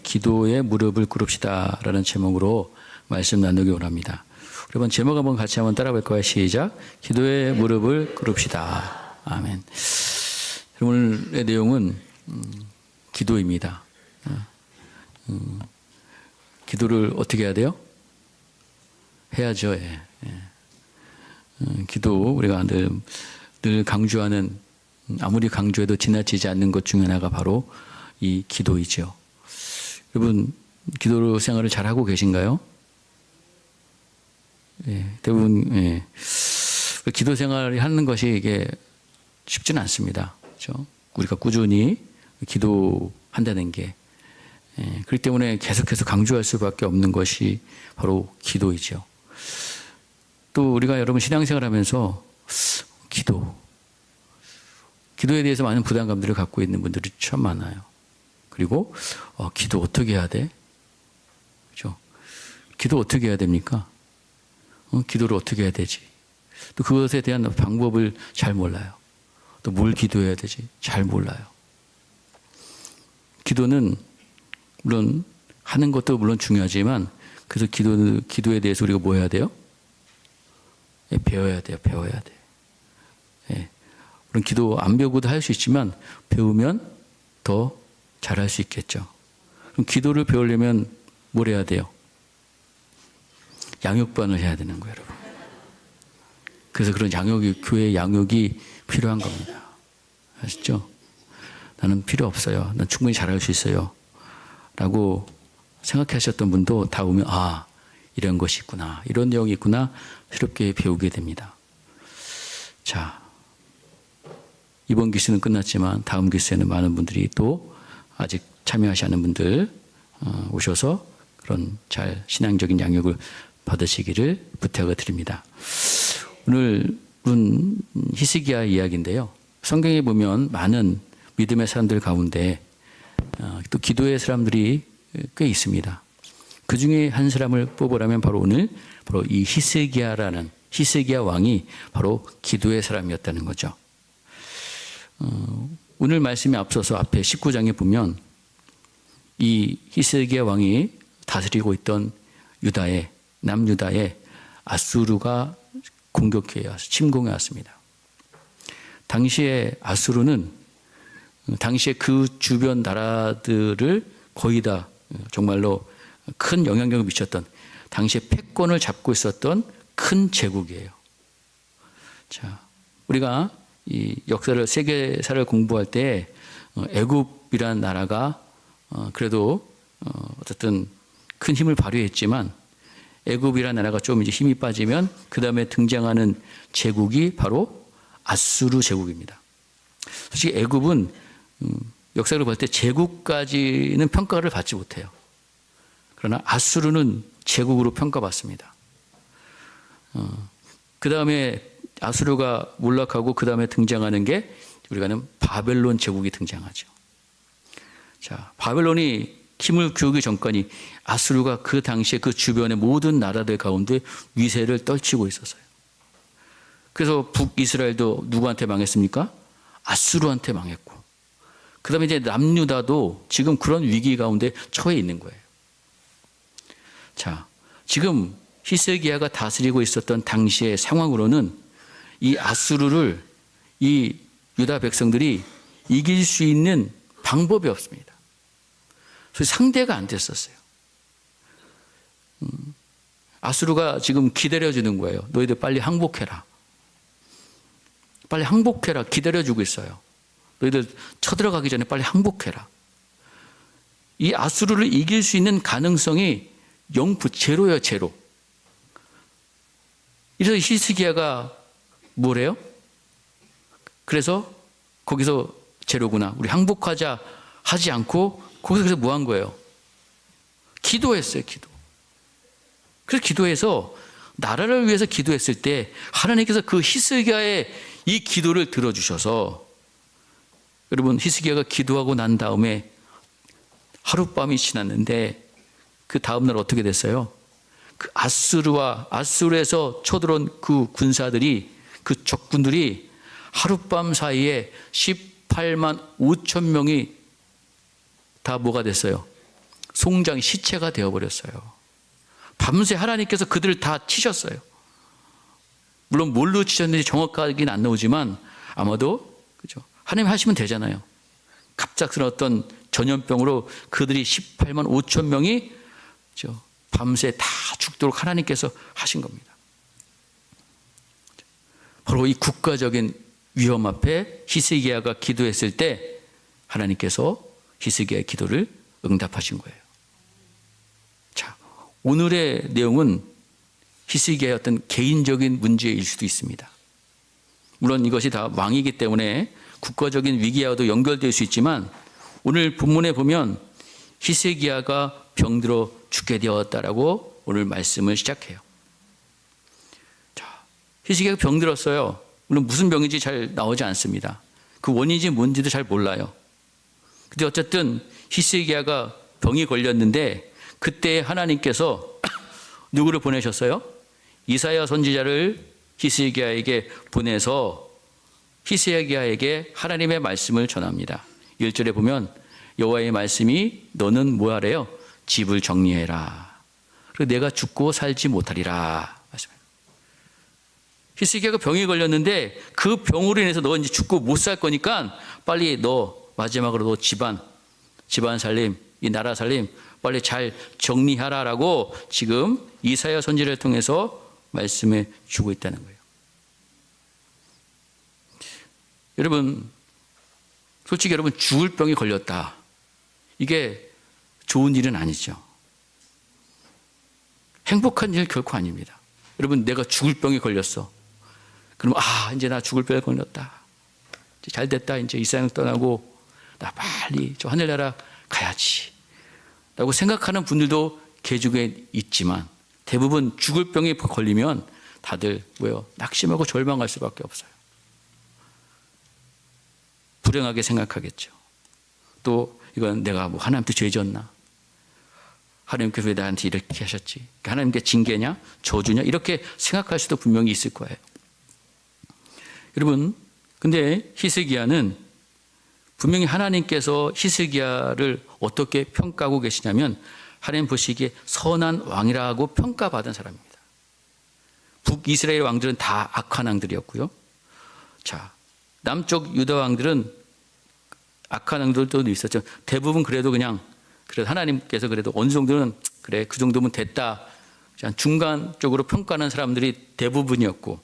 기도에 무릎을 꿇읍시다라는 제목으로 말씀 나누기 원합니다. 여러분 제목 한번 같이 한번 따라 볼까요? 시작. 기도에 무릎을 꿇읍시다. 아멘. 오늘의 내용은 기도입니다. 기도를 어떻게 해야 돼요? 해야죠. 예. 기도 우리가 늘 강조하는, 아무리 강조해도 지나치지 않는 것 중에 하나가 바로 이 기도이죠. 여러분 기도 생활을 잘 하고 계신가요? 예, 대부분 기도 생활을 하는 것이 이게 쉽지는 않습니다. 그렇죠? 우리가 꾸준히 기도한다는 게, 그렇기 때문에 계속해서 강조할 수밖에 없는 것이 바로 기도이죠. 또 우리가 여러분 신앙생활하면서 기도에 대해서 많은 부담감들을 갖고 있는 분들이 참 많아요. 그리고 기도 어떻게 해야 돼? 그렇죠? 기도 어떻게 해야 됩니까? 기도를 어떻게 해야 되지? 또 그것에 대한 방법을 잘 몰라요. 또 뭘 기도해야 되지? 잘 몰라요. 기도는 물론 하는 것도 물론 중요하지만, 그래서 기도에 대해서 우리가 뭐 해야 돼요? 배워야 돼요. 물론 기도 안 배우고도 할 수 있지만 배우면 더 잘할 수 있겠죠. 그럼 기도를 배우려면 뭘 해야 돼요? 양육반을 해야 되는 거예요, 여러분. 그래서 그런 교회 양육이 필요한 겁니다. 아시죠? 나는 필요 없어요. 난 충분히 잘할 수 있어요. 라고 생각하셨던 분도 다 오면, 이런 것이 있구나, 이런 내용이 있구나, 새롭게 배우게 됩니다. 자, 이번 기수는 끝났지만 다음 기수에는 많은 분들이 또 아직 참여하지 않은 분들 오셔서 그런 잘 신앙적인 양육을 받으시기를 부탁을 드립니다. 오늘은 히스기야 이야기인데요. 성경에 보면 많은 믿음의 사람들 가운데 또 기도의 사람들이 꽤 있습니다. 그 중에 한 사람을 뽑으라면 바로 이 히스기야 왕이 바로 기도의 사람이었다는 거죠. 오늘 말씀에 앞서서 앞에 19장에 보면 이 히스기야 왕이 다스리고 있던 남유다에 아수르가 침공해 왔습니다. 당시에 아수르는 당시에 그 주변 나라들을 거의 다 정말로 큰 영향력을 미쳤던, 당시에 패권을 잡고 있었던 큰 제국이에요. 자, 우리가 이 역사를, 세계사를 공부할 때 애굽이란 나라가 그래도 어쨌든 큰 힘을 발휘했지만, 애굽이란 나라가 좀 이제 힘이 빠지면 그 다음에 등장하는 제국이 바로 아수르 제국입니다. 솔직히 애굽은 역사를 볼 때 제국까지는 평가를 받지 못해요. 그러나 아수르는 제국으로 평가받습니다. 그 다음에 아수르가 몰락하고 그 다음에 등장하는 게 우리가는 바벨론 제국이 등장하죠. 자, 바벨론이 힘을 키우기 전까지 아수르가 그 당시에 그 주변의 모든 나라들 가운데 위세를 떨치고 있었어요. 그래서 북이스라엘도 누구한테 망했습니까? 아수르한테 망했고, 그 다음에 이제 남유다도 지금 그런 위기 가운데 처해 있는 거예요. 자, 지금 히스기야가 다스리고 있었던 당시의 상황으로는 이 아수르를 이 유다 백성들이 이길 수 있는 방법이 없습니다. 그래서 상대가 안 됐었어요. 아수르가 지금 기다려주는 거예요. 너희들 빨리 항복해라. 빨리 항복해라. 기다려주고 있어요. 너희들 쳐들어가기 전에 빨리 항복해라. 이 아수르를 이길 수 있는 가능성이 제로예요, 제로. 이래서 히스기야가 뭐래요? 그래서 거기서 제로구나, 우리 항복하자 하지 않고 거기서 그래서 뭐 한 거예요? 기도했어요, 기도. 그래서 기도해서 나라를 위해서 기도했을 때 하나님께서 그 히스기야의 이 기도를 들어주셔서, 여러분 히스기야가 기도하고 난 다음에 하룻밤이 지났는데 그 다음날 어떻게 됐어요? 그 아수르에서 쳐들어온 그 군사들이, 그 적군들이 하룻밤 사이에 18만 5천 명이 다 뭐가 됐어요? 송장 시체가 되어버렸어요. 밤새 하나님께서 그들을 다 치셨어요. 물론 뭘로 치셨는지 정확하게는 안 나오지만 아마도 그죠? 하나님 하시면 되잖아요. 갑작스러운 어떤 전염병으로 그들이 18만 5천 명이 그죠? 밤새 다 죽도록 하나님께서 하신 겁니다. 바로 이 국가적인 위험 앞에 히스기야가 기도했을 때 하나님께서 히스기야의 기도를 응답하신 거예요. 자, 오늘의 내용은 히스기야의 어떤 개인적인 문제일 수도 있습니다. 물론 이것이 다 왕이기 때문에 국가적인 위기와도 연결될 수 있지만 오늘 본문에 보면 히스기야가 병들어 죽게 되었다라고 오늘 말씀을 시작해요. 자, 히스기야가 병들었어요. 물론 무슨 병인지 잘 나오지 않습니다. 그 원인이 뭔지도 잘 몰라요. 근데 어쨌든 히스기야가 병이 걸렸는데 그때 하나님께서 누구를 보내셨어요? 이사야 선지자를 히스기야에게 보내서 히스기야에게 하나님의 말씀을 전합니다. 1절에 보면 여호와의 말씀이 너는 뭐하래요? 집을 정리해라. 그리고 내가 죽고 살지 못하리라. 히스기야가 병이 걸렸는데 그 병으로 인해서 너 이제 죽고 못 살 거니까 빨리 너 마지막으로 너 집안 살림, 이 나라 살림 빨리 잘 정리하라라고 지금 이사야 선지자를 통해서 말씀해 주고 있다는 거예요. 여러분, 솔직히 여러분 죽을 병이 걸렸다. 이게 좋은 일은 아니죠. 행복한 일 결코 아닙니다. 여러분, 내가 죽을 병이 걸렸어. 그럼 이제 나 죽을 병이 걸렸다. 이제 잘 됐다. 이제 이 세상 떠나고 나 빨리 저 하늘나라 가야지. 라고 생각하는 분들도 개중에 있지만 대부분 죽을 병에 걸리면 다들 낙심하고 절망할 수밖에 없어요. 불행하게 생각하겠죠. 또 이건 내가 하나님께 죄 졌나? 하나님께서 왜 나한테 이렇게 하셨지? 하나님께 징계냐? 저주냐? 이렇게 생각할 수도 분명히 있을 거예요. 여러분, 근데 히스기야는 분명히 하나님께서 히스기야를 어떻게 평가하고 계시냐면 하나님 보시기에 선한 왕이라고 평가받은 사람입니다. 북이스라엘 왕들은 다 악한 왕들이었고요. 자, 남쪽 유다 왕들은 악한 왕들도 있었죠. 대부분 그래도 하나님께서 그래도 어느 정도는 그래 그 정도면 됐다. 중간적으로 평가하는 사람들이 대부분이었고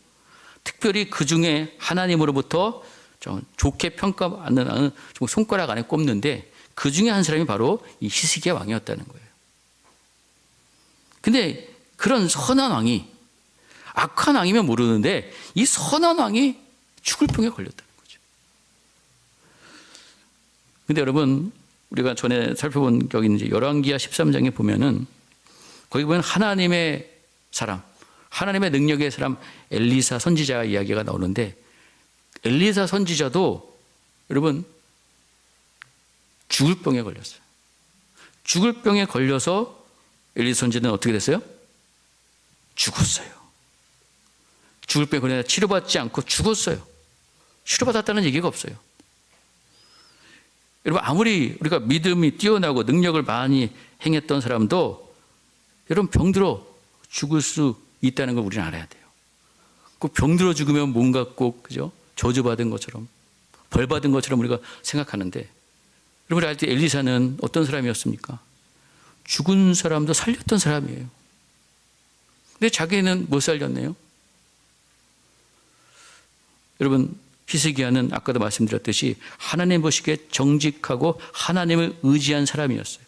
특별히 그 중에 하나님으로부터 좀 좋게 평가받는 손가락 안에 꼽는데 그 중에 한 사람이 바로 이 히스기야 왕이었다는 거예요. 근데 그런 선한 왕이 악한 왕이면 모르는데 이 선한 왕이 죽을 병에 걸렸다는 거죠. 근데 여러분, 우리가 전에 살펴본 여기 이제 열왕기하 13장에 보면은 거기 보면 하나님의 사람, 하나님의 능력의 사람 엘리사 선지자 이야기가 나오는데 엘리사 선지자도 여러분 죽을 병에 걸렸어요. 죽을 병에 걸려서 엘리사 선지자는 어떻게 됐어요? 죽었어요. 죽을 병에 걸려 치료받지 않고 죽었어요. 치료받았다는 얘기가 없어요. 여러분, 아무리 우리가 믿음이 뛰어나고 능력을 많이 행했던 사람도 여러분 병들어 죽을 수 있다는 걸 우리는 알아야 돼요. 꼭 병들어 죽으면 뭔가 꼭 그죠? 저주받은 것처럼 벌받은 것처럼 우리가 생각하는데 여러분 알 때 엘리사는 어떤 사람이었습니까? 죽은 사람도 살렸던 사람이에요. 근데 자기는 못 살렸네요. 여러분, 히스기야는 아까도 말씀드렸듯이 하나님 보시기에 정직하고 하나님을 의지한 사람이었어요.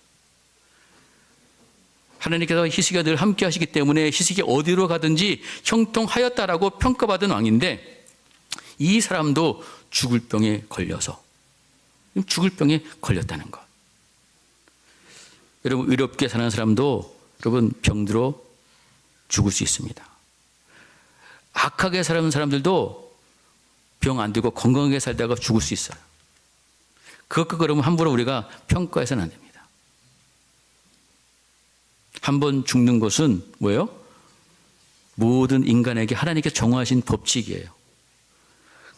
하나님께서 히스기야 늘 함께 하시기 때문에 히스기야 어디로 가든지 형통하였다라고 평가받은 왕인데 이 사람도 죽을 병에 걸려서 죽을 병에 걸렸다는 것. 여러분, 의롭게 사는 사람도 여러분 병들어 죽을 수 있습니다. 악하게 사는 사람들도 병 안 들고 건강하게 살다가 죽을 수 있어요. 그것과 그러면 함부로 우리가 평가해서는 안 됩니다. 한 번 죽는 것은 뭐예요? 모든 인간에게 하나님께서 정하신 법칙이에요.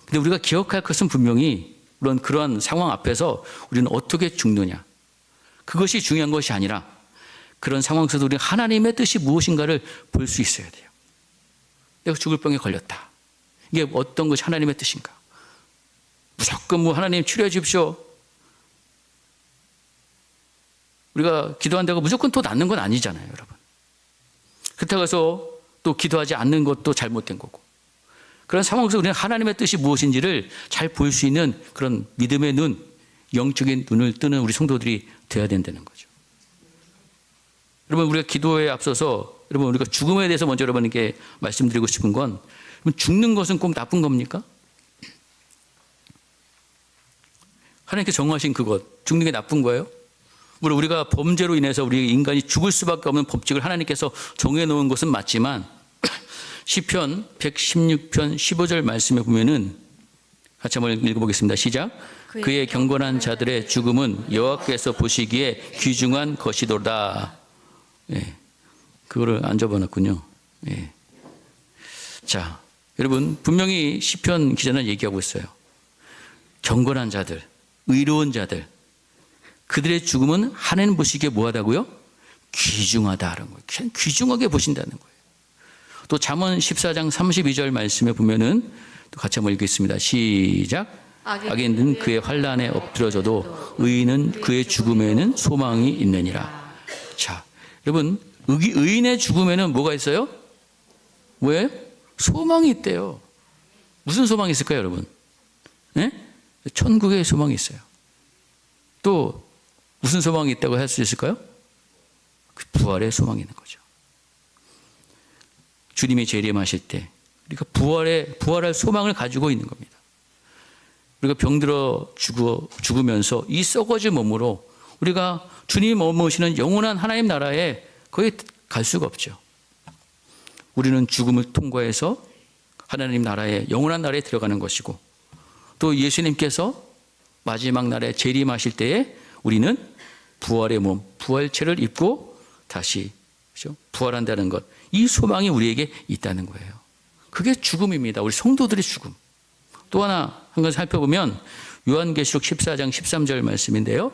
근데 우리가 기억할 것은 분명히 물론 그러한 상황 앞에서 우리는 어떻게 죽느냐, 그것이 중요한 것이 아니라 그런 상황 속에서 우리는 하나님의 뜻이 무엇인가를 볼 수 있어야 돼요. 내가 죽을 병에 걸렸다. 이게 어떤 것이 하나님의 뜻인가? 무조건 뭐 하나님 치료해 주십시오. 우리가 기도한다고 무조건 또 낫는 건 아니잖아요, 여러분. 그렇다고 해서 또 기도하지 않는 것도 잘못된 거고. 그런 상황 속에서 우리는 하나님의 뜻이 무엇인지를 잘 볼 수 있는 그런 믿음의 눈, 영적인 눈을 뜨는 우리 성도들이 되어야 된다는 거죠. 여러분, 우리가 기도에 앞서서 여러분, 우리가 죽음에 대해서 먼저 여러분에게 말씀드리고 싶은 건, 죽는 것은 꼭 나쁜 겁니까? 하나님께서 정하신 그것, 죽는 게 나쁜 거예요? 물론 우리가 범죄로 인해서 우리 인간이 죽을 수밖에 없는 법칙을 하나님께서 정해놓은 것은 맞지만, 시편 116편 15절 말씀에 보면은 같이 한번 읽어보겠습니다. 시작. 그의 경건한 자들의 죽음은 여호와께서 보시기에 귀중한 것이도다. 예, 그거를 안 적어놨군요. 예. 자, 여러분, 분명히 시편 기자는 얘기하고 있어요. 경건한 자들, 의로운 자들, 그들의 죽음은 하나님 보시기에 뭐하다고요? 귀중하다는 거예요. 귀중하게 보신다는 거예요. 또 잠언 14장 32절 말씀에 보면은 또 같이 한번 읽겠습니다. 시작. 악인은 그의 환난에 엎드러져도 의인은 그의 죽음에는 소망이 있느니라. 자, 여러분, 의인의 죽음에는 뭐가 있어요? 왜? 소망이 있대요. 무슨 소망이 있을까요, 여러분? 네? 천국의 소망이 있어요. 또 무슨 소망이 있다고 할 수 있을까요? 그 부활의 소망이 있는 거죠. 주님이 재림하실 때 우리가 부활할 소망을 가지고 있는 겁니다. 우리가 병들어 죽으면서 이 썩어질 몸으로 우리가 주님이 머무시는 영원한 하나님 나라에 거의 갈 수가 없죠. 우리는 죽음을 통과해서 하나님 나라에, 영원한 나라에 들어가는 것이고, 또 예수님께서 마지막 날에 재림하실 때에 우리는 부활의 몸, 부활체를 입고 다시, 그렇죠? 부활한다는 것, 이 소망이 우리에게 있다는 거예요. 그게 죽음입니다. 우리 성도들의 죽음. 또 하나 한 건 살펴보면 요한계시록 14장 13절 말씀인데요.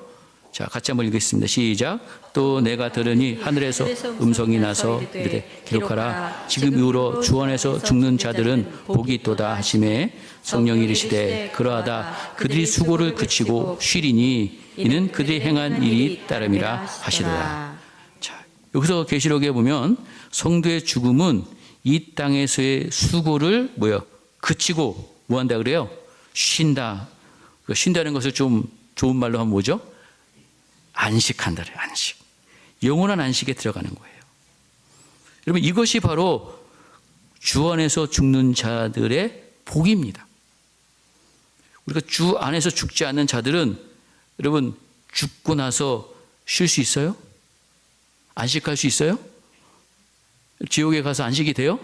자, 같이 한번 읽겠습니다. 시작. 또 내가 들으니 하늘에서 음성이 나서 이르되 기록하라. 지금 이후로 주 안에서 죽는 자들은 복이 있도다 하시매 성령이 이르시되 그러하다 그들이 수고를 그치고 쉬리니 이는 그들이 행한 일이 따름이라 하시도다. 자, 여기서 계시록에 보면 성도의 죽음은 이 땅에서의 수고를 그치고 뭐 한다 그래요? 쉰다. 쉰다는 것을 좀 좋은 말로 하면 뭐죠? 안식한다 그래요. 안식. 영원한 안식에 들어가는 거예요. 여러분, 이것이 바로 주 안에서 죽는 자들의 복입니다. 우리가 주 안에서 죽지 않는 자들은 여러분, 죽고 나서 쉴 수 있어요? 안식할 수 있어요? 지옥에 가서 안식이 돼요?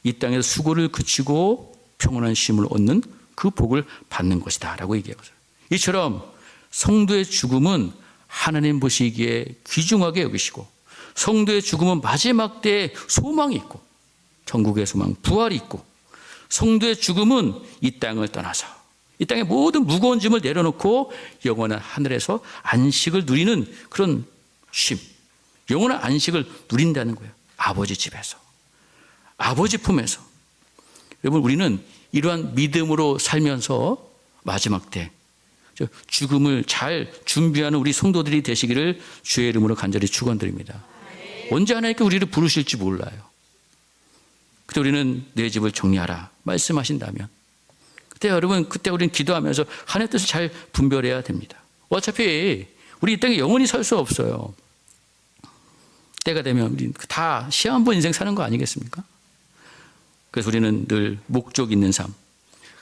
이 땅에서 수고를 그치고 평온한 쉼을 얻는 그 복을 받는 것이다 라고 얘기하고 있어요. 이처럼 성도의 죽음은 하나님 보시기에 귀중하게 여기시고, 성도의 죽음은 마지막 때에 소망이 있고, 천국의 소망, 부활이 있고, 성도의 죽음은 이 땅을 떠나서 이 땅의 모든 무거운 짐을 내려놓고 영원한 하늘에서 안식을 누리는 그런 쉼, 영원한 안식을 누린다는 거예요. 아버지 집에서, 아버지 품에서. 여러분, 우리는 이러한 믿음으로 살면서 마지막 때 죽음을 잘 준비하는 우리 성도들이 되시기를 주의 이름으로 간절히 축원드립니다. 언제 하나님께 우리를 부르실지 몰라요. 그때 우리는 내 집을 정리하라 말씀하신다면, 그때 여러분, 그때 우리는 기도하면서 하나님의 뜻을 잘 분별해야 됩니다. 어차피 우리 이 땅에 영원히 살 수 없어요. 때가 되면 우리 다 시험 한 번 인생 사는 거 아니겠습니까? 그래서 우리는 늘 목적 있는 삶,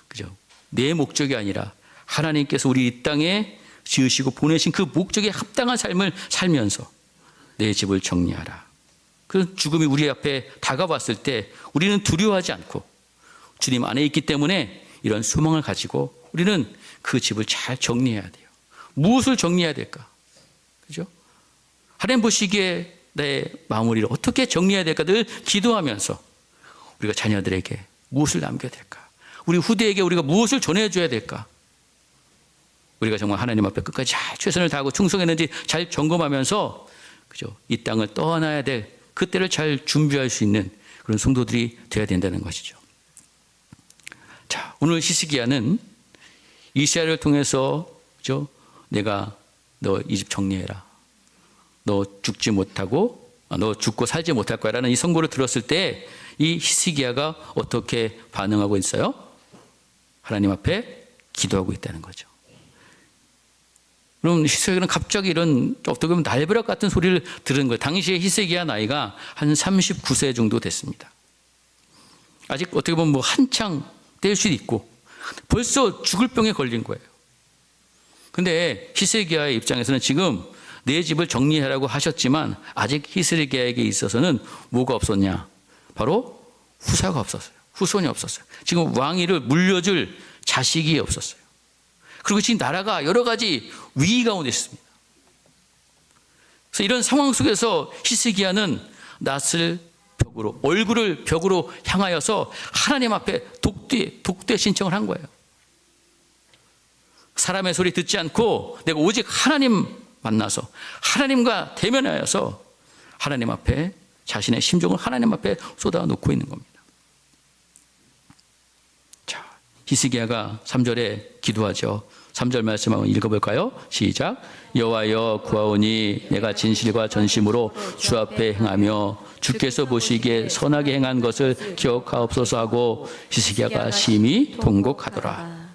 그죠? 내 목적이 아니라 하나님께서 우리 이 땅에 지으시고 보내신 그 목적에 합당한 삶을 살면서 내 집을 정리하라. 그 죽음이 우리 앞에 다가왔을 때 우리는 두려워하지 않고 주님 안에 있기 때문에 이런 소망을 가지고 우리는 그 집을 잘 정리해야 돼요. 무엇을 정리해야 될까? 그죠? 하나님 보시기에 내 마무리를 어떻게 정리해야 될까 늘 기도하면서 우리가 자녀들에게 무엇을 남겨야 될까? 우리 후대에게 우리가 무엇을 전해줘야 될까? 우리가 정말 하나님 앞에 끝까지 잘 최선을 다하고 충성했는지 잘 점검하면서 그죠? 이 땅을 떠나야 될 그때를 잘 준비할 수 있는 그런 성도들이 되어야 된다는 것이죠. 자, 오늘 히스기야는 이사야를 통해서 그죠? 내가 너 이 집 정리해라. 너 죽지 못하고 너 죽고 살지 못할 거야라는 이 선고를 들었을 때 이 히스기야가 어떻게 반응하고 있어요? 하나님 앞에 기도하고 있다는 거죠. 그럼 히스기야는 갑자기 이런 어떻게 보면 날벼락 같은 소리를 들은 거예요. 당시에 히스기야 나이가 한 39세 정도 됐습니다. 아직 어떻게 보면 뭐 한창 때일 수도 있고 벌써 죽을 병에 걸린 거예요. 근데 히스기야의 입장에서는 지금 내 집을 정리하라고 하셨지만 아직 히스기야에게 있어서는 뭐가 없었냐? 바로 후사가 없었어요. 후손이 없었어요. 지금 왕위를 물려줄 자식이 없었어요. 그리고 지금 나라가 여러 가지 위기 가운데 있습니다. 그래서 이런 상황 속에서 히스기야는 낯을 벽으로, 얼굴을 벽으로 향하여서 하나님 앞에 독대 신청을 한 거예요. 사람의 소리 듣지 않고 내가 오직 하나님 만나서 하나님과 대면하여서 하나님 앞에 자신의 심정을 하나님 앞에 쏟아놓고 있는 겁니다. 자, 히스기야가 3절에 기도하죠. 3절 말씀 한번 읽어볼까요? 시작. 여호와여 구하오니 내가 진실과 전심으로 주 앞에 행하며 주께서 보시기에 선하게 행한 것을 기억하옵소서 하고 히스기야가 심히 통곡하더라.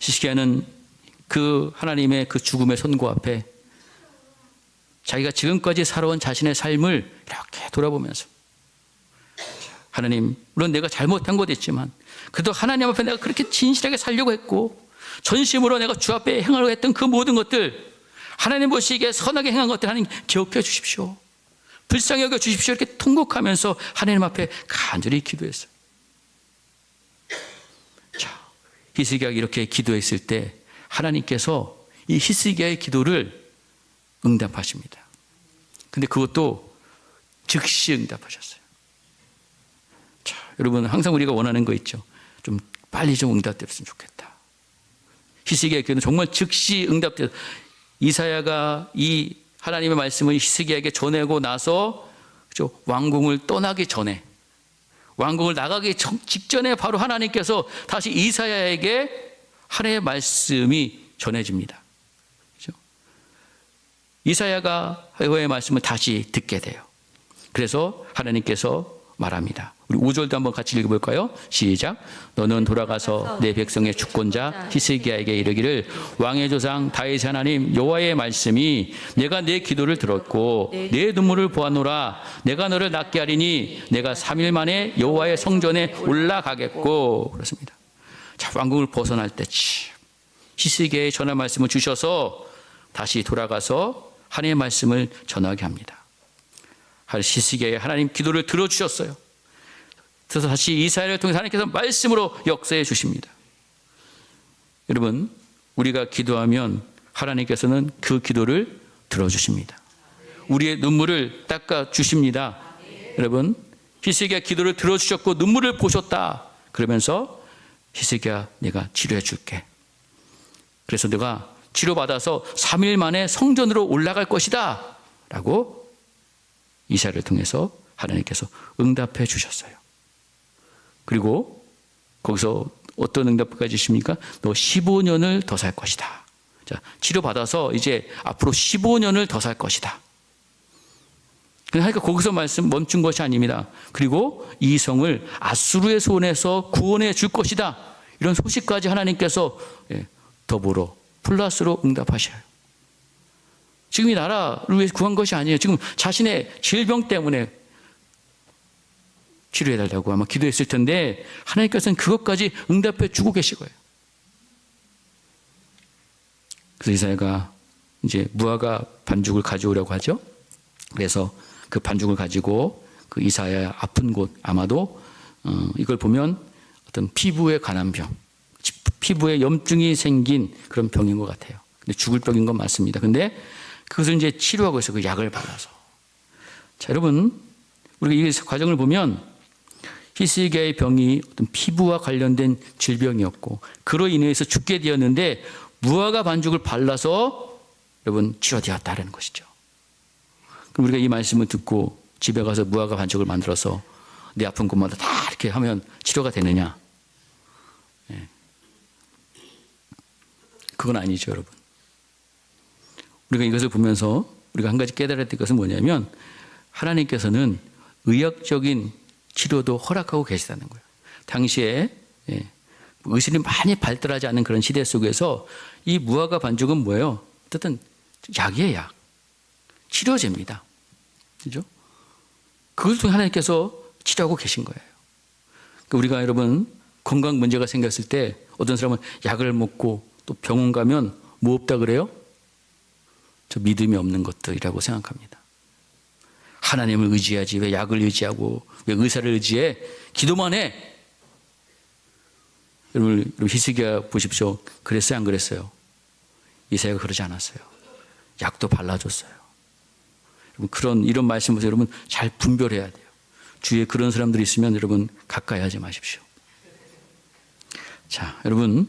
히스기야는 그 하나님의 그 죽음의 선고 앞에 자기가 지금까지 살아온 자신의 삶을 이렇게 돌아보면서 하나님, 물론 내가 잘못한 것도 있지만 그래도 하나님 앞에 내가 그렇게 진실하게 살려고 했고 전심으로 내가 주 앞에 행하려고 했던 그 모든 것들 하나님 보시기에 선하게 행한 것들 하나님 기억해 주십시오. 불쌍히 여겨 주십시오. 이렇게 통곡하면서 하나님 앞에 간절히 기도했어요. 자, 히스기야가 이렇게 기도했을 때 하나님께서 이 히스기야의 기도를 응답하십니다. 근데 그것도 즉시 응답하셨어요. 자, 여러분 항상 우리가 원하는 거 있죠. 좀 빨리 좀 응답됐으면 좋겠다. 히스기야의 기도는 정말 즉시 응답돼서 이사야가 이 하나님의 말씀을 히스기야에게 전하고 나서 그렇죠? 왕궁을 떠나기 전에 왕궁을 나가기 직전에 바로 하나님께서 다시 이사야에게 하나님의 말씀이 전해집니다. 그렇죠? 이사야가 여호와의 말씀을 다시 듣게 돼요. 그래서 하나님께서 말합니다. 우리 5절도 한번 같이 읽어볼까요? 시작. 너는 돌아가서 내 백성의 주권자 히스기야에게 이르기를 왕의 조상 다윗 하나님 여호와의 말씀이 내가 내 기도를 들었고 내 눈물을 보았노라. 내가 너를 낫게 하리니 내가 3일 만에 여호와의 성전에 올라가겠고. 그렇습니다. 자, 왕궁을 벗어날 때 히스기야의 전할 말씀을 주셔서 다시 돌아가서 하나님의 말씀을 전하게 합니다. 히스기야의 하나님 기도를 들어주셨어요. 그래서 다시 이사야를 통해서 하나님께서 말씀으로 역사해 주십니다. 여러분, 우리가 기도하면 하나님께서는 그 기도를 들어주십니다. 우리의 눈물을 닦아 주십니다. 여러분, 히스기야 기도를 들어주셨고 눈물을 보셨다. 그러면서 히스기야 내가 치료해 줄게. 그래서 내가 치료받아서 3일 만에 성전으로 올라갈 것이다. 라고 이사야를 통해서 하나님께서 응답해 주셨어요. 그리고 거기서 어떤 응답까지 주십니까? 너 15년을 더 살 것이다. 자, 치료받아서 이제 앞으로 15년을 더 살 것이다. 그러니까 거기서 말씀 멈춘 것이 아닙니다. 그리고 이 성을 아수르의 손에서 구원해 줄 것이다. 이런 소식까지 하나님께서 더불어 플러스로 응답하셔요. 지금 이 나라를 위해서 구한 것이 아니에요. 지금 자신의 질병 때문에 치료해달라고 아마 기도했을 텐데 하나님께서는 그것까지 응답해 주고 계실 거예요. 그래서 이사야가 이제 무화과 반죽을 가져오려고 하죠. 그래서 그 반죽을 가지고 그 이사야의 아픈 곳, 아마도 이걸 보면 어떤 피부에 관한 병, 피부에 염증이 생긴 그런 병인 것 같아요. 근데 죽을 병인 건 맞습니다. 근데 그것을 이제 치료하고 있어요. 그 약을 발라서. 자, 여러분, 우리가 이 과정을 보면 히스기야의 병이 어떤 피부와 관련된 질병이었고 그로 인해서 죽게 되었는데 무화과 반죽을 발라서 여러분 치료되었다라는 것이죠. 그럼 우리가 이 말씀을 듣고 집에 가서 무화과 반죽을 만들어서 내 아픈 곳마다 다 이렇게 하면 치료가 되느냐? 예. 그건 아니죠, 여러분. 우리가 이것을 보면서 우리가 한 가지 깨달아야 될 것은 뭐냐면 하나님께서는 의학적인 치료도 허락하고 계시다는 거예요. 당시에 의술이 많이 발달하지 않은 그런 시대 속에서 이 무화과 반죽은 뭐예요? 어쨌든 약이에요, 약. 치료제입니다. 그죠? 그걸 통해 하나님께서 치료하고 계신 거예요. 그러니까 우리가 여러분 건강 문제가 생겼을 때 어떤 사람은 약을 먹고 또 병원 가면 뭐 없다 그래요? 저 믿음이 없는 것들이라고 생각합니다. 하나님을 의지하지 왜 약을 의지하고 왜 의사를 의지해? 기도만 해. 여러분 히스기야 보십시오. 그랬어요, 안 그랬어요? 이사야가 그러지 않았어요. 약도 발라줬어요. 여러분 이런 말씀을 여러분 잘 분별해야 돼요. 주위에 그런 사람들이 있으면 여러분 가까이 하지 마십시오. 자, 여러분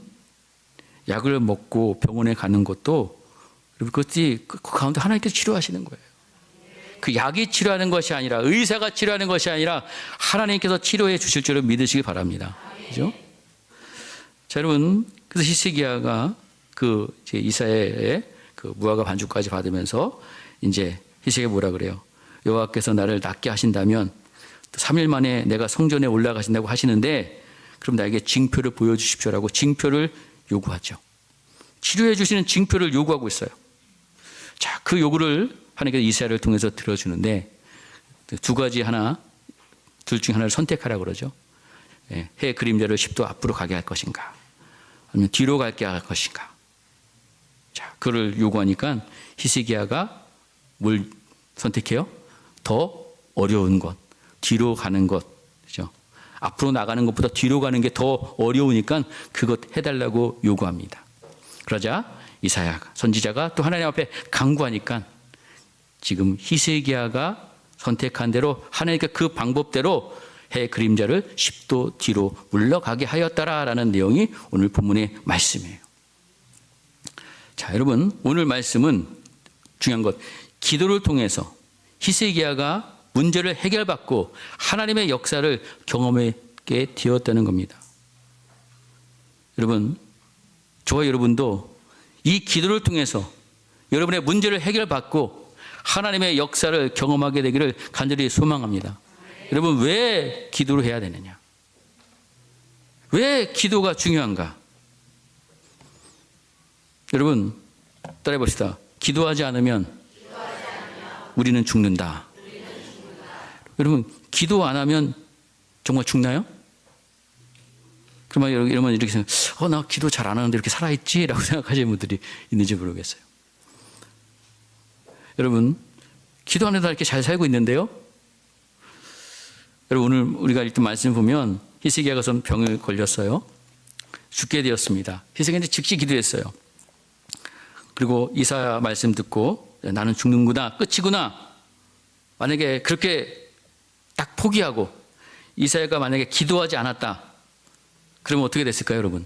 약을 먹고 병원에 가는 것도 여러분 그것이 그 가운데 하나님께서 치료하시는 거예요. 그 약이 치료하는 것이 아니라 의사가 치료하는 것이 아니라 하나님께서 치료해 주실 줄을 믿으시기 바랍니다. 그죠? 자, 여러분 그래서 히스기야가 이제 이사야의 그 무화과 반죽까지 받으면서 이제 히스기야가 뭐라 그래요? 여호와께서 나를 낫게 하신다면 3일 만에 내가 성전에 올라가신다고 하시는데 그럼 나에게 징표를 보여주십시오라고 징표를 요구하죠. 치료해 주시는 징표를 요구하고 있어요. 자, 그 요구를 하나님께서 이사야를 통해서 들어주는데 두 가지 둘 중에 하나를 선택하라고 그러죠. 해 그림자를 10도 앞으로 가게 할 것인가 아니면 뒤로 가게 할 것인가. 자, 그를 요구하니까 히스기야가 뭘 선택해요? 더 어려운 것, 뒤로 가는 것, 그죠? 앞으로 나가는 것보다 뒤로 가는 게 더 어려우니까 그것 해달라고 요구합니다. 그러자 이사야 선지자가 또 하나님 앞에 간구하니까 지금 히스기야가 선택한 대로 하나님께 그 방법대로 해 그림자를 10도 뒤로 물러가게 하였다라는 내용이 오늘 본문의 말씀이에요. 자, 여러분 오늘 말씀은 중요한 것, 기도를 통해서 히스기야가 문제를 해결받고 하나님의 역사를 경험하게 되었다는 겁니다. 여러분, 저와 여러분도 이 기도를 통해서 여러분의 문제를 해결받고 하나님의 역사를 경험하게 되기를 간절히 소망합니다. 여러분, 왜 기도를 해야 되느냐? 왜 기도가 중요한가? 여러분, 따라해 봅시다. 기도하지 않으면 우리는 죽는다. 여러분, 기도 안 하면 정말 죽나요? 그러면 이러면 이렇게 생각, 나 기도 잘 안 하는데 이렇게 살아있지? 라고 생각하시는 분들이 있는지 모르겠어요. 여러분, 기도 안 해도 이렇게 잘 살고 있는데요? 여러분, 오늘 우리가 읽던 말씀 보면 히스기야가 병을 걸렸어요. 죽게 되었습니다. 히스기야가 즉시 기도했어요. 그리고 이사야 말씀 듣고 나는 죽는구나, 끝이구나. 만약에 그렇게 딱 포기하고 이사야가 만약에 기도하지 않았다. 그러면 어떻게 됐을까요, 여러분?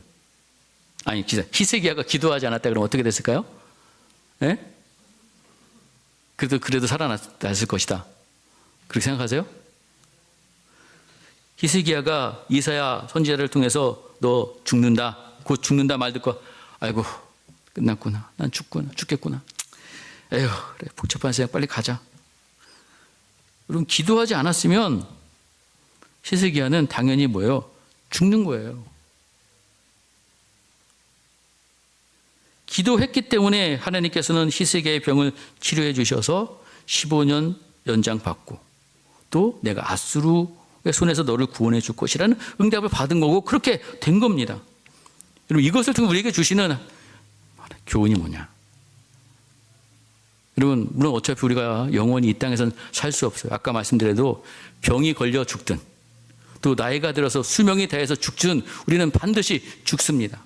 아니, 히스기야가 기도하지 않았다 그러면 어떻게 됐을까요? 예? 그래도 살아났을 것이다. 그렇게 생각하세요? 히스기야가 이사야 선지자를 통해서 너 죽는다, 곧 죽는다 말 듣고 아이고 끝났구나, 난 죽겠구나. 에휴, 그래, 복잡한 세상 빨리 가자. 여러분, 기도하지 않았으면 히스기야는 당연히 뭐예요? 죽는 거예요. 기도했기 때문에 하나님께서는 히스기야의 병을 치료해 주셔서 15년 연장받고 또 내가 아수르의 손에서 너를 구원해 줄 것이라는 응답을 받은 거고 그렇게 된 겁니다. 여러분, 이것을 통해 우리에게 주시는 교훈이 뭐냐? 여러분, 물론 어차피 우리가 영원히 이 땅에서는 살 수 없어요. 아까 말씀드려도 병이 걸려 죽든 또 나이가 들어서 수명이 다해서 죽든 우리는 반드시 죽습니다.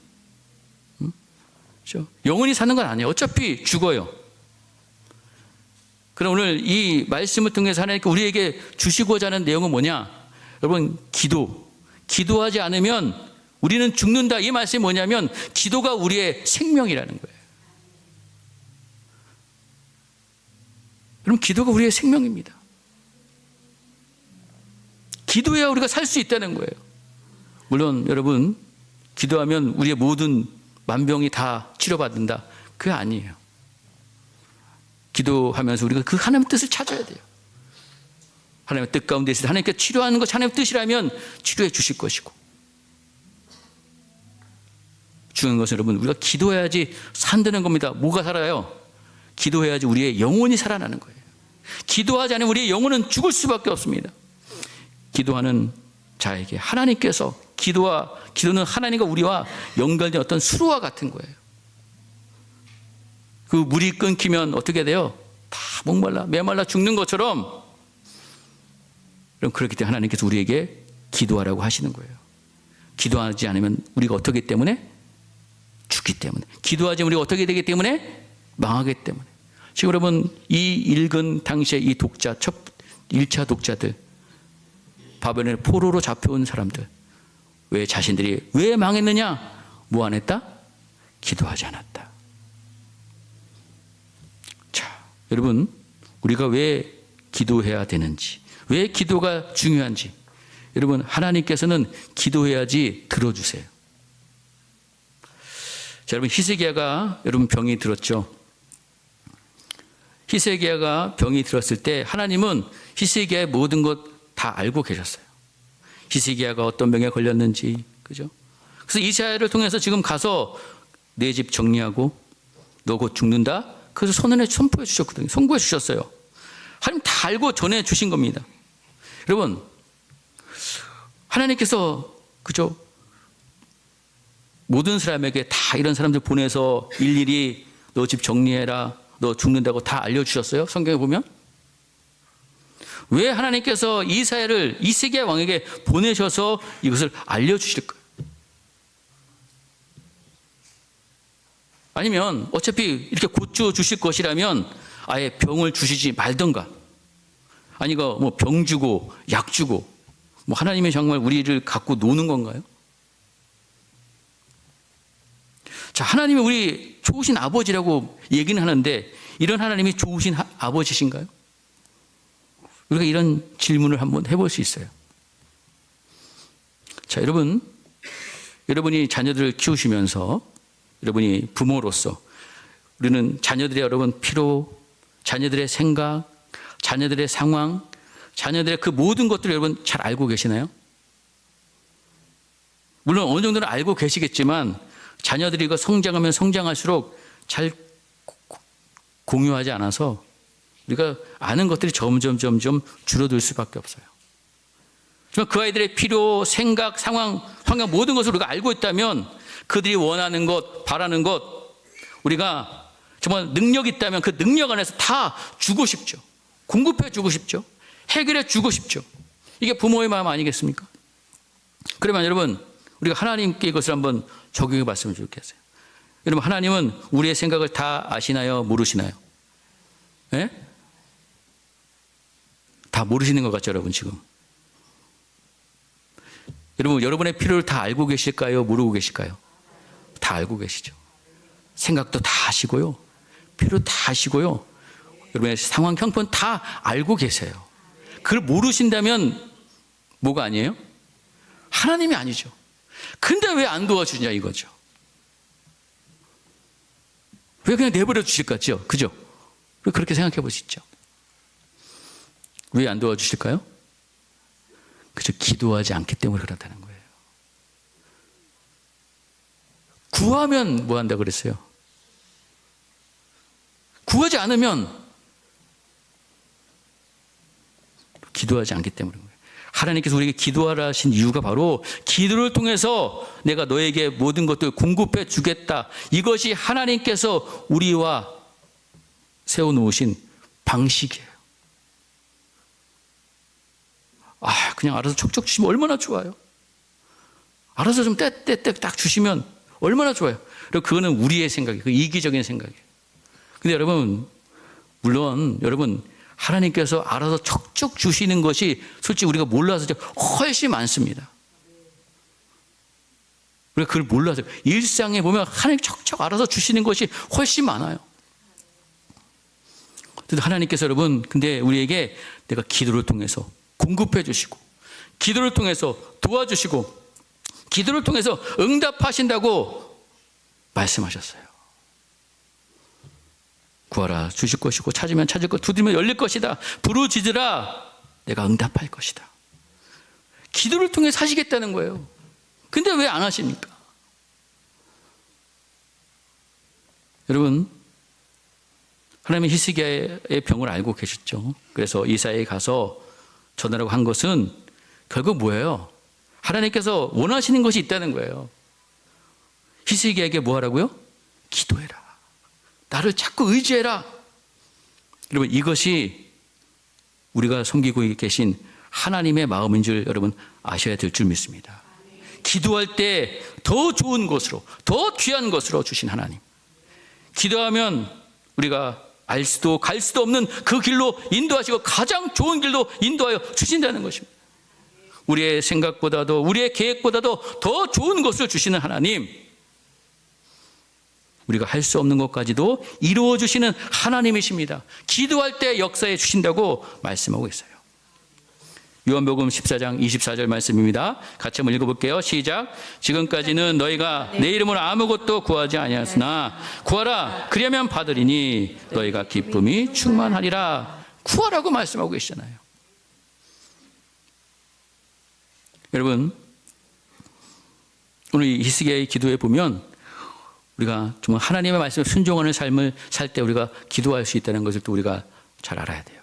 그렇죠? 영원히 사는 건 아니에요. 어차피 죽어요. 그럼 오늘 이 말씀을 통해서 하나님께 우리에게 주시고자 하는 내용은 뭐냐? 여러분, 기도하지 않으면 우리는 죽는다. 이 말씀이 뭐냐면 기도가 우리의 생명이라는 거예요. 여러분, 기도가 우리의 생명입니다. 기도해야 우리가 살 수 있다는 거예요. 물론 여러분, 기도하면 우리의 모든 만병이 다 치료받는다. 그게 아니에요. 기도하면서 우리가 그 하나님의 뜻을 찾아야 돼요. 하나님의 뜻 가운데 있을 때 하나님께 치료하는 것이 하나님의 뜻이라면 치료해 주실 것이고, 중요한 것은 여러분, 우리가 기도해야지 산다는 겁니다. 뭐가 살아요? 기도해야지 우리의 영혼이 살아나는 거예요. 기도하지 않으면 우리의 영혼은 죽을 수밖에 없습니다. 기도하는 자에게 하나님께서 기도는 하나님과 우리와 연결된 어떤 수로와 같은 거예요. 그 물이 끊기면 어떻게 돼요? 다 목말라 메말라 죽는 것처럼, 그렇기 때문에 하나님께서 우리에게 기도하라고 하시는 거예요. 기도하지 않으면 우리가 어떻기 때문에? 죽기 때문에. 기도하지 않으면 우리가 어떻게 되기 때문에? 망하기 때문에. 지금 여러분, 이 읽은 당시에 이 독자, 1차 독자들, 바벨론의 포로로 잡혀온 사람들, 왜 자신들이 왜 망했느냐? 뭐 안 했다? 기도하지 않았다. 자, 여러분, 우리가 왜 기도해야 되는지, 왜 기도가 중요한지, 여러분, 하나님께서는 기도해야지 들어주세요. 자, 여러분, 히스기야가 여러분 병이 들었죠. 히스기야가 병이 들었을 때 하나님은 히스기야의 모든 것 다 알고 계셨어요. 히스기야가 어떤 병에 걸렸는지, 그죠? 그래서 이사야를 통해서 지금 가서 내 집 정리하고 너 곧 죽는다. 그래서 선언에 선포해 주셨거든요. 선고해 주셨어요. 하나님 다 알고 전해 주신 겁니다. 여러분, 하나님께서, 그죠? 모든 사람에게 다 이런 사람들 보내서 일일이 너 집 정리해라, 너 죽는다고 다 알려주셨어요? 성경에 보면. 왜 하나님께서 이사야를 히스기야 왕에게 보내셔서 이것을 알려주실까요? 아니면 어차피 이렇게 고쳐 주실 것이라면 아예 병을 주시지 말던가, 아니가 뭐 병 주고 약 주고, 뭐 하나님이 정말 우리를 갖고 노는 건가요? 자, 하나님이 우리 좋으신 아버지라고 얘기는 하는데, 이런 하나님이 좋으신 아버지신가요? 우리가 이런 질문을 한번 해볼 수 있어요. 자, 여러분이 자녀들을 키우시면서, 여러분이 부모로서, 우리는 자녀들의 여러분 피로, 자녀들의 생각, 자녀들의 상황, 자녀들의 그 모든 것들을 여러분 잘 알고 계시나요? 물론 어느 정도는 알고 계시겠지만, 자녀들이 이거 성장하면 성장할수록 잘 공유하지 않아서 우리가 아는 것들이 점점 줄어들 수밖에 없어요. 정말 그 아이들의 필요, 생각, 상황, 환경 모든 것을 우리가 알고 있다면, 그들이 원하는 것, 바라는 것, 우리가 정말 능력이 있다면 그 능력 안에서 다 주고 싶죠. 공급해 주고 싶죠. 해결해 주고 싶죠. 이게 부모의 마음 아니겠습니까? 그러면 여러분, 우리가 하나님께 이것을 한번 적용해 봤으면 좋겠어요. 여러분, 하나님은 우리의 생각을 다 아시나요? 모르시나요? 예? 다 모르시는 것 같죠, 여러분, 지금? 여러분, 여러분의 필요를 다 알고 계실까요? 모르고 계실까요? 다 알고 계시죠. 생각도 다 아시고요. 필요 다 아시고요. 여러분의 상황, 형편 다 알고 계세요. 그걸 모르신다면 뭐가 아니에요? 하나님이 아니죠. 근데 왜 안 도와주냐 이거죠. 왜 그냥 내버려 주실 것 같죠? 그죠? 그렇게 생각해 보시죠. 왜 안 도와주실까요? 그죠? 기도하지 않기 때문에 그렇다는 거예요. 구하면 뭐 한다 그랬어요? 구하지 않으면 기도하지 않기 때문인 거예요. 하나님께서 우리에게 기도하라 하신 이유가 바로 기도를 통해서 내가 너에게 모든 것들을 공급해 주겠다. 이것이 하나님께서 우리와 세워놓으신 방식이에요. 그냥 알아서 척척 주시면 얼마나 좋아요. 알아서 좀 때때때 딱 주시면 얼마나 좋아요. 그리고 그거는 우리의 생각이에요. 그 이기적인 생각이에요. 근데 여러분, 물론 여러분, 하나님께서 알아서 척척 주시는 것이 솔직히 우리가 몰라서 훨씬 많습니다. 우리가 그걸 몰라서 일상에 보면 하나님 척척 알아서 주시는 것이 훨씬 많아요. 하나님께서 여러분, 근데 우리에게 내가 기도를 통해서 공급해 주시고, 기도를 통해서 도와주시고, 기도를 통해서 응답하신다고 말씀하셨어요. 구하라 주실 것이고, 찾으면 찾을 것, 두드리면 열릴 것이다. 부르짖으라 내가 응답할 것이다. 기도를 통해 사시겠다는 거예요. 근데 왜 안 하십니까? 여러분, 하나님은 히스기야의 병을 알고 계셨죠. 그래서 이사야에 가서 전하라고 한 것은 결국 뭐예요? 하나님께서 원하시는 것이 있다는 거예요. 히스기야에게 뭐 하라고요? 기도해라. 나를 자꾸 의지해라. 여러분, 이것이 우리가 섬기고 계신 하나님의 마음인 줄 여러분 아셔야 될 줄 믿습니다. 기도할 때 더 좋은 것으로, 더 귀한 것으로 주신 하나님. 기도하면 우리가 알 수도 갈 수도 없는 그 길로 인도하시고 가장 좋은 길로 인도하여 주신다는 것입니다. 우리의 생각보다도, 우리의 계획보다도 더 좋은 것을 주시는 하나님, 우리가 할 수 없는 것까지도 이루어 주시는 하나님이십니다. 기도할 때 역사해 주신다고 말씀하고 있어요. 요한복음 14장 24절 말씀입니다. 같이 한번 읽어볼게요. 시작. 지금까지는 너희가 내 이름으로 아무것도 구하지 아니하였으나 구하라 그리하면 받으리니 너희가 기쁨이 충만하리라. 구하라고 말씀하고 계시잖아요. 여러분, 오늘 히스기야의 기도에 보면 우리가 정말 하나님의 말씀에 순종하는 삶을 살 때 우리가 기도할 수 있다는 것을 또 우리가 잘 알아야 돼요.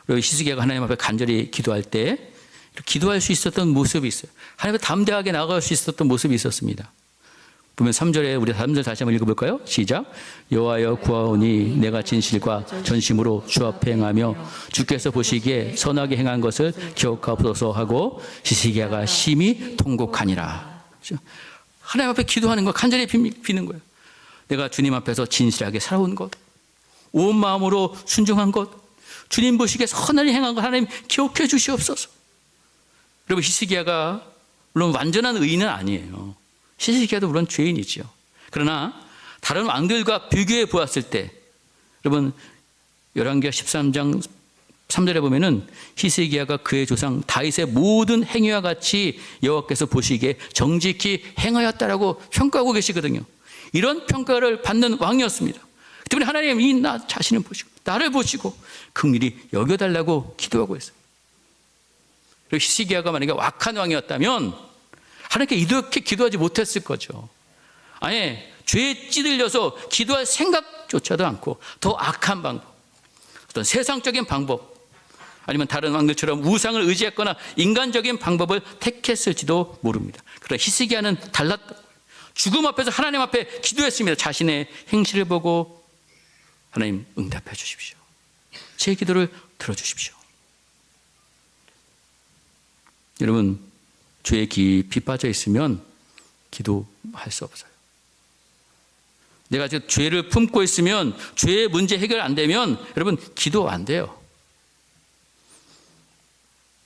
그리고 히스기야가 하나님 앞에 간절히 기도할 때 기도할 수 있었던 모습이 있어요. 하나님 앞에 담대하게 나아갈 수 있었던 모습이 있었습니다. 보면 3절에 우리 3절 다시 한번 읽어볼까요? 시작. 여호와여 구하오니 내가 진실과 전심으로 주 앞에 행하며 주께서 보시기에 선하게 행한 것을 기억하옵소서 하고 히스기야가 심히 통곡하니라. 하나님 앞에 기도하는 거, 간절히 비는 거예요. 내가 주님 앞에서 진실하게 살아온 것, 온 마음으로 순종한 것, 주님 보시기에 선하게 행한 것 하나님 기억해 주시옵소서. 여러분, 히스기야가 물론 완전한 의인은 아니에요. 히스기야도 물론 죄인이죠. 그러나 다른 왕들과 비교해 보았을 때, 여러분 열왕기하 13장 3절에 보면은 히스기야가 그의 조상 다윗의 모든 행위와 같이 여호와께서 보시기에 정직히 행하였다라고 평가하고 계시거든요. 이런 평가를 받는 왕이었습니다. 때문에 하나님이 나 자신을 보시고 나를 보시고 긍휼히 여겨달라고 기도하고 있어요. 그리고 히스기야가 만약에 악한 왕이었다면 하나님께 이렇게 기도하지 못했을 거죠. 아예 죄에 찌들려서 기도할 생각조차도 않고 더 악한 방법, 어떤 세상적인 방법, 아니면 다른 왕들처럼 우상을 의지했거나 인간적인 방법을 택했을지도 모릅니다. 그러나 히스기야는 달랐다. 죽음 앞에서 하나님 앞에 기도했습니다. 자신의 행실을 보고 하나님 응답해 주십시오. 제 기도를 들어주십시오. 여러분, 죄에 깊이 빠져 있으면 기도할 수 없어요. 내가 지금 죄를 품고 있으면 죄의 문제 해결 안 되면 여러분 기도 안 돼요.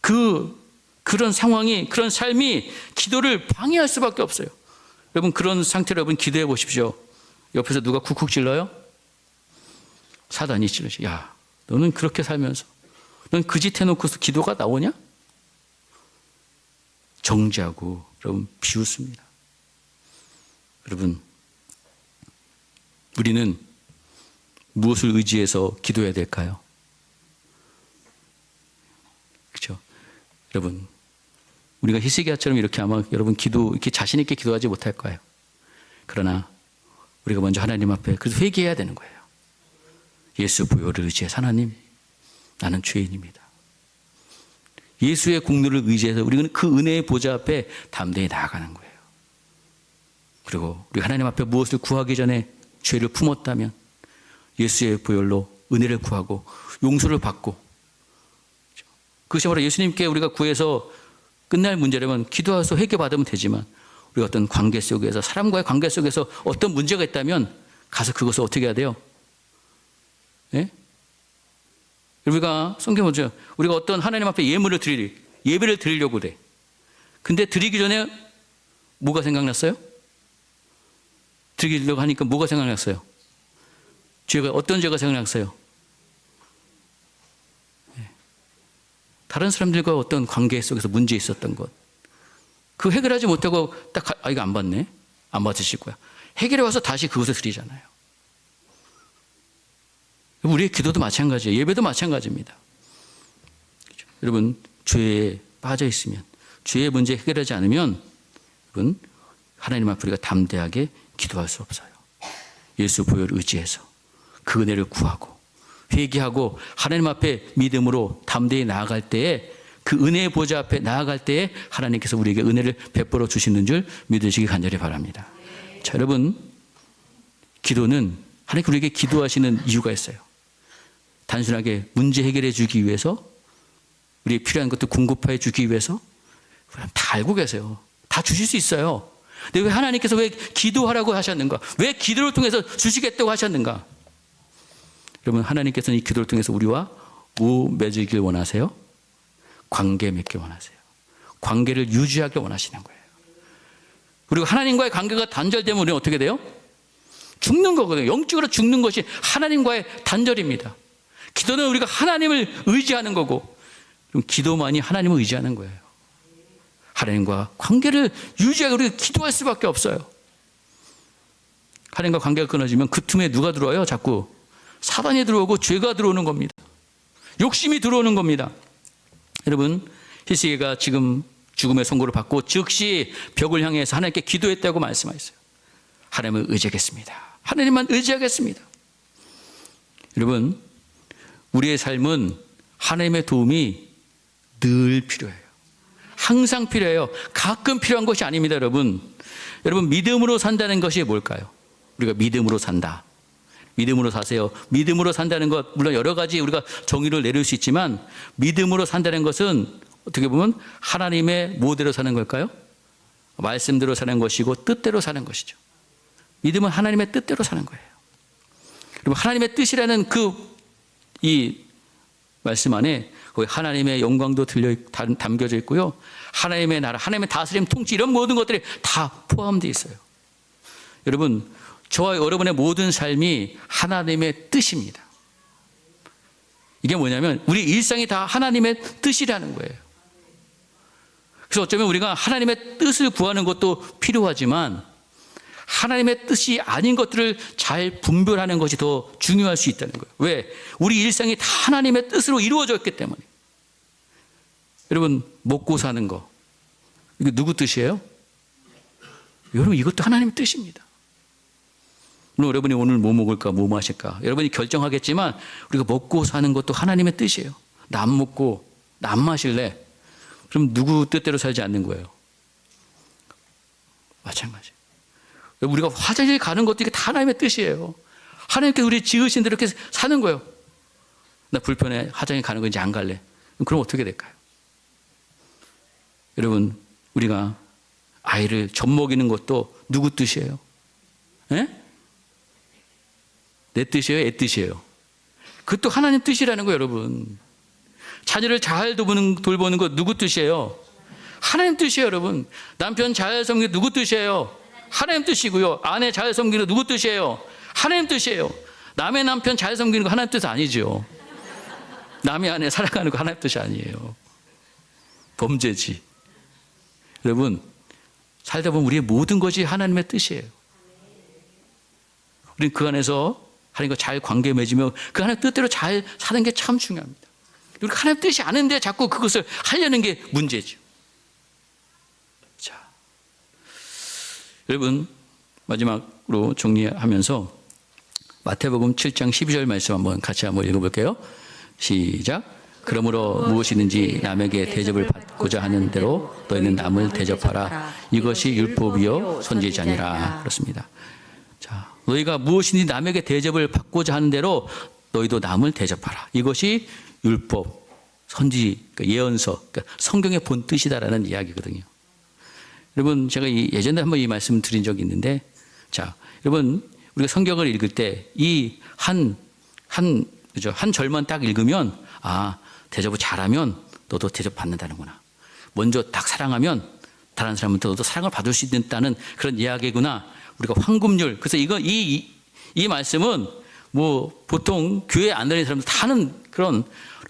그런 상황이, 그런 삶이 기도를 방해할 수밖에 없어요. 여러분, 그런 상태로 여러분 기도해 보십시오. 옆에서 누가 쿡쿡 찔러요? 사단이 찔러요. 야, 너는 그렇게 살면서 넌 그 짓 해놓고서 기도가 나오냐? 정죄하고 여러분 비웃습니다. 여러분, 우리는 무엇을 의지해서 기도해야 될까요? 그렇죠? 여러분, 우리가 히스기야처럼 이렇게 아마 여러분 이렇게 자신 있게 기도하지 못할 거예요. 그러나 우리가 먼저 하나님 앞에 그래서 회개해야 되는 거예요. 예수 보혈을 의지해서 하나님, 나는 죄인입니다. 예수의 공로를 의지해서 우리는 그 은혜의 보좌 앞에 담대히 나아가는 거예요. 그리고 우리 하나님 앞에 무엇을 구하기 전에 죄를 품었다면 예수의 보혈로 은혜를 구하고 용서를 받고, 그것이 바로 예수님께 우리가 구해서 끝날 문제라면 기도해서 회개받으면 되지만, 우리가 어떤 관계 속에서, 사람과의 관계 속에서 어떤 문제가 있다면 가서 그것을 어떻게 해야 돼요? 예? 우리가 성경 보죠. 우리가 어떤 하나님 앞에 예배를 드리려고 그래. 근데 드리기 전에 뭐가 생각났어요? 드리려고 하니까 뭐가 생각났어요? 죄가, 어떤 죄가 생각났어요? 다른 사람들과 어떤 관계 속에서 문제 있었던 것. 그 해결하지 못하고 딱, 이거 안 받네? 안 받으실 거야. 해결해 와서 다시 그것을 드리잖아요. 우리의 기도도 마찬가지예요. 예배도 마찬가지입니다. 그렇죠? 여러분, 죄에 빠져 있으면, 죄의 문제 해결하지 않으면, 여러분, 하나님 앞에 우리가 담대하게 기도할 수 없어요. 예수 보혈을 의지해서 그 은혜를 구하고 회개하고 하나님 앞에 믿음으로 담대히 나아갈 때에, 그 은혜의 보좌 앞에 나아갈 때에 하나님께서 우리에게 은혜를 베풀어 주시는 줄 믿으시기 간절히 바랍니다. 자, 여러분, 기도는 하나님께 우리에게 기도하시는 이유가 있어요. 단순하게 문제 해결해 주기 위해서, 우리의 필요한 것도 공급해 주기 위해서. 다 알고 계세요. 다 주실 수 있어요. 근데 왜 하나님께서 왜 기도하라고 하셨는가? 왜 기도를 통해서 주시겠다고 하셨는가? 여러분, 하나님께서는 이 기도를 통해서 우리와 뭐 맺으길 원하세요? 관계 맺길 원하세요. 관계를 유지하길 원하시는 거예요. 그리고 하나님과의 관계가 단절되면 우리는 어떻게 돼요? 죽는 거거든요. 영적으로 죽는 것이 하나님과의 단절입니다. 기도는 우리가 하나님을 의지하는 거고, 그럼 기도만이 하나님을 의지하는 거예요. 하나님과 관계를 유지하기 우리가 기도할 수밖에 없어요. 하나님과 관계가 끊어지면 그 틈에 누가 들어와요? 자꾸 사단이 들어오고 죄가 들어오는 겁니다. 욕심이 들어오는 겁니다. 여러분, 히스기야가 지금 죽음의 선고를 받고 즉시 벽을 향해서 하나님께 기도했다고 말씀하셨어요. 하나님을 의지하겠습니다. 하나님만 의지하겠습니다. 여러분, 우리의 삶은 하나님의 도움이 늘 필요해요. 항상 필요해요. 가끔 필요한 것이 아닙니다, 여러분. 여러분, 믿음으로 산다는 것이 뭘까요? 우리가 믿음으로 산다. 믿음으로 사세요. 믿음으로 산다는 것, 물론 여러 가지 우리가 정의를 내릴 수 있지만, 믿음으로 산다는 것은 어떻게 보면 하나님의 뭐대로 사는 걸까요? 말씀대로 사는 것이고 뜻대로 사는 것이죠. 믿음은 하나님의 뜻대로 사는 거예요. 그리고 하나님의 뜻이라는 이 말씀 안에 거기 하나님의 영광도 담겨져 있고요. 하나님의 나라, 하나님의 다스림, 통치, 이런 모든 것들이 다 포함되어 있어요. 여러분, 저와 여러분의 모든 삶이 하나님의 뜻입니다. 이게 뭐냐면 우리 일상이 다 하나님의 뜻이라는 거예요. 그래서 어쩌면 우리가 하나님의 뜻을 구하는 것도 필요하지만 하나님의 뜻이 아닌 것들을 잘 분별하는 것이 더 중요할 수 있다는 거예요. 왜? 우리 일상이 다 하나님의 뜻으로 이루어져 있기 때문에. 여러분, 먹고 사는 거, 이거 누구 뜻이에요? 여러분, 이것도 하나님의 뜻입니다. 물론 여러분이 오늘 뭐 먹을까, 뭐 마실까, 여러분이 결정하겠지만 우리가 먹고 사는 것도 하나님의 뜻이에요. 나 안 먹고 나 안 마실래? 그럼 누구 뜻대로 살지 않는 거예요. 마찬가지. 우리가 화장실 가는 것도 이게 다 하나님의 뜻이에요. 하나님께서 우리 지으신 대로 이렇게 사는 거예요. 나 불편해, 화장실 가는 거 이제 안 갈래. 그럼 어떻게 될까요? 여러분, 우리가 아이를 젖 먹이는 것도 누구 뜻이에요? 에? 내 뜻이에요? 애 뜻이에요? 그것도 하나님 뜻이라는 거예요, 여러분. 자녀를 잘 돌보는 것 누구 뜻이에요? 하나님 뜻이에요, 여러분. 남편 잘 섬기는 게 누구 뜻이에요? 하나님 뜻이고요. 아내 잘 섬기는 거 누구 뜻이에요? 하나님 뜻이에요. 남의 남편 잘 섬기는 거 하나님 뜻 아니죠. 남의 아내 사랑하는 거 하나님 뜻이 아니에요. 범죄지. 여러분, 살다 보면 우리의 모든 것이 하나님의 뜻이에요. 우리는 그 안에서 하나님과 잘 관계 맺으며 그 하나님 뜻대로 잘 사는 게 참 중요합니다. 우리가 하나님 뜻이 아는데 자꾸 그것을 하려는 게 문제죠. 자, 여러분, 마지막으로 정리하면서 마태복음 7장 12절 말씀 같이 한번 읽어볼게요. 시작. 그러므로 무엇이든지 남에게 대접을 받고자 하는 대로 너희는 남을 대접하라. 이것이 율법이요 선지자니라. 그렇습니다. 자, 너희가 무엇이든지 남에게 대접을 받고자 하는 대로 너희도 남을 대접하라. 이것이 율법, 선지, 예언서, 성경의 본 뜻이다라는 이야기거든요. 여러분, 제가 예전에 한번 이 말씀을 드린 적이 있는데, 자, 여러분, 우리가 성경을 읽을 때 이 한 절만 딱 읽으면, 아, 대접을 잘하면 너도 대접 받는다는구나. 먼저 딱 사랑하면 다른 사람한테도 사랑을 받을 수 있다는 그런 이야기구나. 우리가 황금률. 그래서 이 말씀은 뭐 보통 교회 안 다니는 사람들 다 하는 그런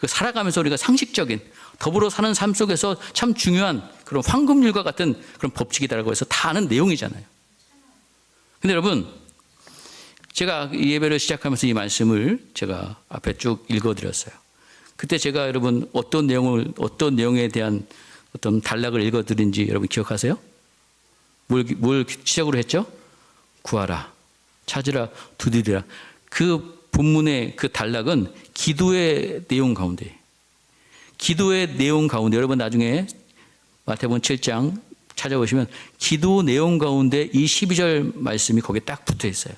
살아가면서 우리가 상식적인 더불어 사는 삶 속에서 참 중요한 그런 황금률과 같은 그런 법칙이다라고 해서 다 아는 내용이잖아요. 근데 여러분, 제가 이 예배를 시작하면서 이 말씀을 제가 앞에 쭉 읽어드렸어요. 그때 제가 여러분 어떤 내용에 대한 어떤 단락을 읽어드린지 여러분 기억하세요? 뭘 시작으로 했죠? 구하라, 찾으라, 두드리라. 그 본문의 그 단락은 기도의 내용 가운데, 여러분 나중에 마태복음 7장 찾아보시면 기도 내용 가운데 이 12절 말씀이 거기에 딱 붙어 있어요.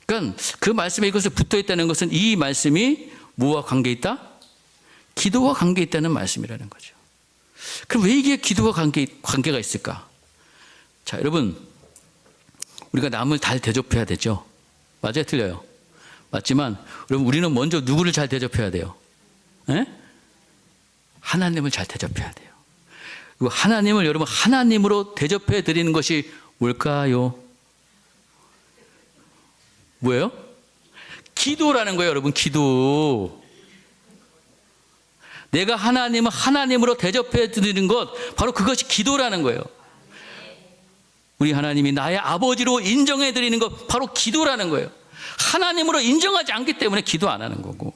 그러니까 그 말씀에 이것을 붙어 있다는 것은 이 말씀이 뭐와 관계 있다? 기도와 관계 있다는 말씀이라는 거죠. 그럼 왜 이게 기도와 관계가 있을까? 자, 여러분, 우리가 남을 잘 대접해야 되죠. 맞아요? 틀려요? 맞지만 여러분, 우리는 먼저 누구를 잘 대접해야 돼요? 에? 하나님을 잘 대접해야 돼요. 그리고 하나님을 여러분 하나님으로 대접해 드리는 것이 뭘까요? 뭐예요? 기도라는 거예요, 여러분. 기도. 내가 하나님을 하나님으로 대접해 드리는 것, 바로 그것이 기도라는 거예요. 우리 하나님이 나의 아버지로 인정해 드리는 것, 바로 기도라는 거예요. 하나님으로 인정하지 않기 때문에 기도 안 하는 거고,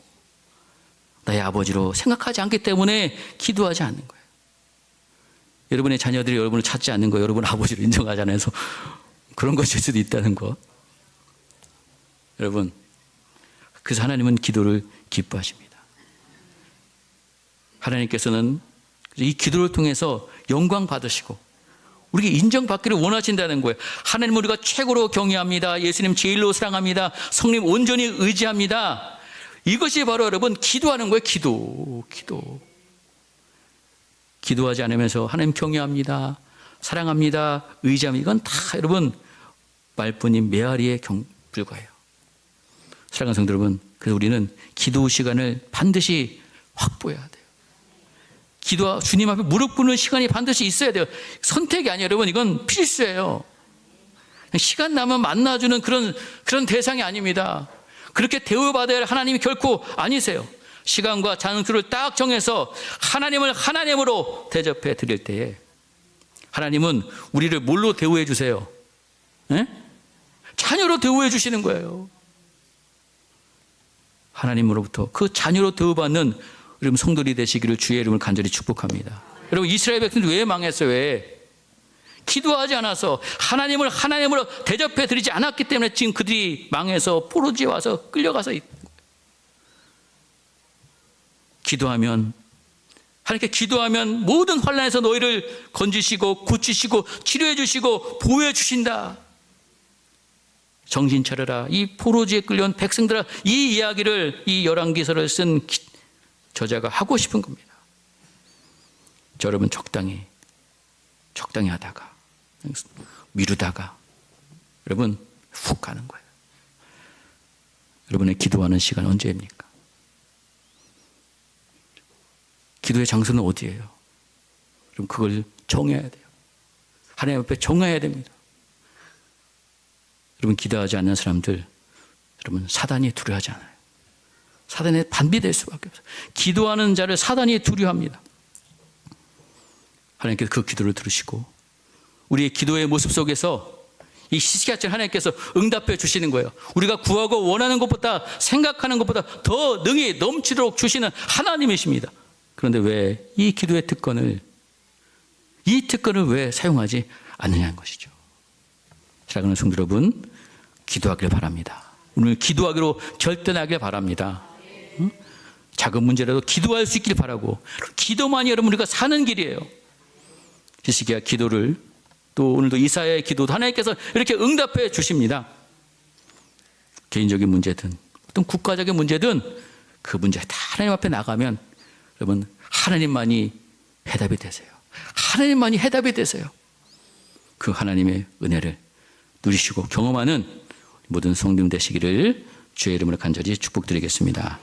나의 아버지로 생각하지 않기 때문에 기도하지 않는 거예요. 여러분의 자녀들이 여러분을 찾지 않는 거, 여러분 아버지로 인정하지 않아서 그런 것일 수도 있다는 것. 여러분, 그래서 하나님은 기도를 기뻐하십니다. 하나님께서는 이 기도를 통해서 영광 받으시고 우리가 인정받기를 원하신다는 거예요. 하나님 우리가 최고로 경외합니다. 예수님 제일로 사랑합니다. 성령 온전히 의지합니다. 이것이 바로 여러분 기도하는 거예요. 기도하지 않으면서 하나님 경외합니다, 사랑합니다, 의지합니다. 이건 다 여러분 말뿐인 메아리에 불과해요. 사랑하는 성도 여러분, 그래서 우리는 기도 시간을 반드시 확보해야 돼요. 주님 앞에 무릎 꿇는 시간이 반드시 있어야 돼요. 선택이 아니에요, 여러분. 이건 필수예요. 시간 나면 만나주는 그런 대상이 아닙니다. 그렇게 대우받아야 할 하나님이 결코 아니세요. 시간과 장소를 딱 정해서 하나님을 하나님으로 대접해 드릴 때에 하나님은 우리를 뭘로 대우해 주세요? 에? 자녀로 대우해 주시는 거예요. 하나님으로부터 그 자녀로 대우받는 여러분 성도들이 되시기를 주의 이름을 간절히 축복합니다. 여러분 이스라엘 백성들 왜 망했어요? 왜? 기도하지 않아서 하나님을 하나님으로 대접해 드리지 않았기 때문에 지금 그들이 망해서 포로지에 와서 끌려가서 있는 거예요. 하나님께 기도하면 모든 환난에서 너희를 건지시고 고치시고 치료해 주시고 보호해 주신다. 정신 차려라. 이 포로지에 끌려온 백성들아, 이 이야기를 이 열왕기서를 쓴 저자가 하고 싶은 겁니다. 여러분 적당히 하다가 미루다가 여러분 훅 가는 거예요. 여러분의 기도하는 시간 언제입니까? 기도의 장소는 어디예요? 그럼 그걸 정해야 돼요. 하나님 앞에 정해야 됩니다. 여러분 기도하지 않는 사람들, 여러분 사단이 두려워하지 않아요. 사단에 반비될 수밖에 없어요. 기도하는 자를 사단이 두려워합니다. 하나님께서 그 기도를 들으시고 우리의 기도의 모습 속에서 이 시시각각 하나님께서 응답해 주시는 거예요. 우리가 구하고 원하는 것보다 생각하는 것보다 더 능히 넘치도록 주시는 하나님이십니다. 그런데 왜 이 기도의 특권을 왜 사용하지 않느냐는 것이죠. 사랑하는 성도 여러분, 기도하길 바랍니다. 오늘 기도하기로 결단하길 바랍니다. 응? 작은 문제라도 기도할 수 있길 바라고, 기도만이 여러분 우리가 사는 길이에요. 히스기야 기도를, 또 오늘도 이사야의 기도도 하나님께서 이렇게 응답해 주십니다. 개인적인 문제든 어떤 국가적인 문제든 그 문제 다 하나님 앞에 나가면 여러분 하나님만이 해답이 되세요. 하나님만이 해답이 되세요. 그 하나님의 은혜를 누리시고 경험하는 모든 성도님 되시기를 주의 이름으로 간절히 축복드리겠습니다.